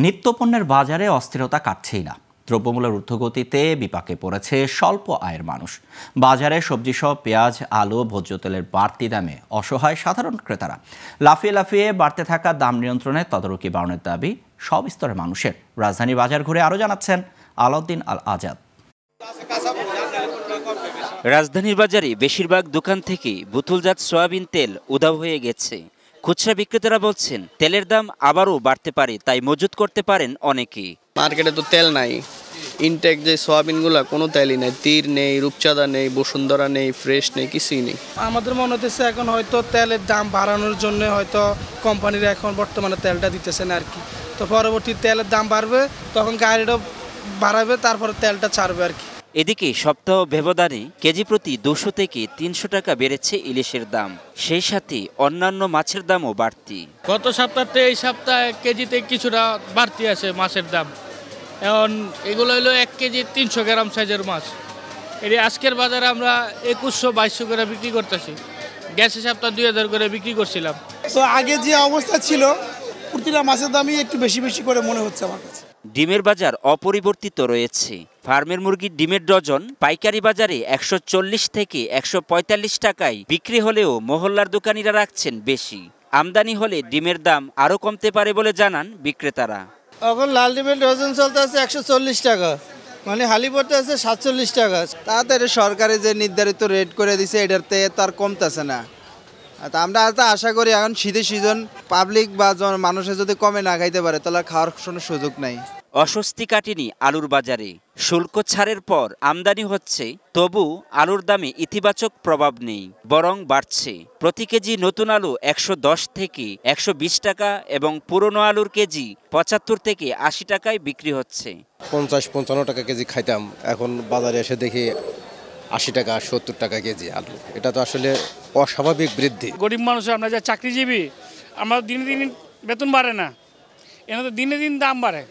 নিত্যপণ্যের বাজারে অস্থিরতা কাটছেই না। দ্রব্যমূল্যের ঊর্ধ্বগতিতে বিপাকে পড়েছে স্বল্প আয়ের মানুষ। বাজারে সবজিসহ পেঁয়াজ, আলু, ভোজ্য তেলের বাড়তি দামে অসহায় সাধারণ ক্রেতারা। লাফিয়ে লাফিয়ে বাড়তে থাকা দাম নিয়ন্ত্রণে তদারকি বাড়ানোর দাবি সব স্তরের মানুষের। রাজধানী বাজার ঘুরে আরও জানাচ্ছেন আলাউদ্দিন আল আজাদ। রাজধানীর বাজারে বেশিরভাগ দোকান থেকে বোতলজাত সয়াবিন তেল উধাও হয়ে গেছে। খুচরা বিক্রেতারা বলছেন তেলের দাম আবারও বাড়তে পারে, তাই মজুত করতে পারেন অনেকেই। মার্কেটে তো তেল নাই, ইনটেক যে সয়াবিনগুলো কোনো তেলই নেই, তীর নেই, রূপচাঁদা নেই, বসুন্ধরা নেই, ফ্রেশ নেই, কিছুই নেই। আমাদের মনে হতেছে এখন হয়তো তেলের দাম বাড়ানোর জন্য হয়তো কোম্পানিরা এখন বর্তমানে তেলটা দিতেছে না আর কি। তো পরবর্তী তেলের দাম বাড়বে, তখন গাড়িটা বাড়াবে, তারপরে তেলটা ছাড়বে আর কি। এদিকে সপ্তাহ ব্যবধানে কেজি প্রতি 200 থেকে 300 টাকা বেড়েছে ইলিশের দাম। সেই সাথে অন্যান্য মাছের দামও বাড়তি। গত সপ্তাহে এই সপ্তাহে কেজিতে কিছুটা বাড়তি আছে মাছের দাম। এখন এগুলো হলো 1 কেজি 300 গ্রাম সাইজের মাছ। এটি আজকের বাজারে আমরা 2100-2200 করে বিক্রি করতেছি। গ্যাসের সপ্তাহ 2000 করে বিক্রি করছিলাম। তো আগে যে অবস্থা ছিল, প্রতিটা মাছের দামই একটু বেশি বেশি করে মনে হচ্ছে আমার কাছে। ডিমের বাজার অপরিবর্তিত রয়েছে। ফার্মের মুরগির ডিমের ডজন পাইকারি বাজারে 140 থেকে 145 টাকায় বিক্রি হলেও মহল্লার দোকানিরা রাখছেন বেশি। আমদানি হলে ডিমের দাম আরও কমতে পারে বলে জানান বিক্রেতারা। এখন লাল ডিমের ডজন চলতে আছে 140 টাকা, মানে হালি পড়তে আছে 47 টাকা। তাড়াতাড়ি সরকারে যে নির্ধারিত রেট করে দিছে এটাতে তার কমতেছে না। আমরা আশা করি এখন শীতের সিজন পাবলিক বা মানুষের যদি কমে না খাইতে পারে তাহলে খাওয়ার কোনো সুযোগ নাই। অস্বস্তি কাটেনি আলুর বাজারে। শুল্ক ছাড়ের পর আমদানি হচ্ছে, তবু আলুর দামে ইতিবাচক প্রভাব নেই, বরং বাড়ছে। প্রতি কেজি নতুন আলু 110 থেকে 120 টাকা এবং পুরনো আলুর কেজি 75 থেকে 80 টাকায় বিক্রি হচ্ছে। 50-55 টাকা কেজি খাইতাম, এখন বাজারে এসে দেখি 80 টাকা 70 টাকা কেজি আলু। এটা তো আসলে অস্বাভাবিক বৃদ্ধি। গরিব মানুষ, আমরা যা চাকরিজীবী, আমরা দিনে দিন বেতন বাড়ে না, এখানে তো দিনে দিন দাম বাড়ে।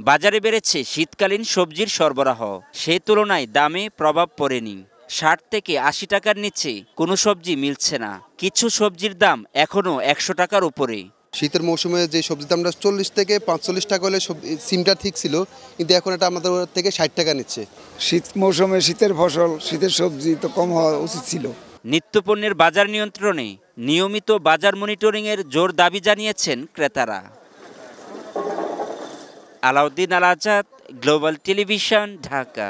বাজারে বেড়েছে শীতকালীন সবজির সরবরাহ, সেই তুলনায় দামে প্রভাব পড়েনি। 60 থেকে 80 টাকার নিচে কোনো সবজি মিলছে না। কিছু সবজির দাম এখনও 100 টাকার উপরে। শীতের মৌসুমে যে সবজির দামটা 40 থেকে 45 টাকা হলে সিমটা ঠিক ছিল, কিন্তু এখন এটা আমাদের থেকে 60 টাকা নিচ্ছে। শীত মৌসুমে শীতের ফসল, শীতের সবজি তো কম হওয়া উচিত ছিল। নিত্যপণ্যের বাজার নিয়ন্ত্রণে নিয়মিত বাজার মনিটরিংয়ের জোর দাবি জানিয়েছেন ক্রেতারা। আলাউদ্দিন আল আজাদ, গ্লোবাল টেলিভিশন, ঢাকা।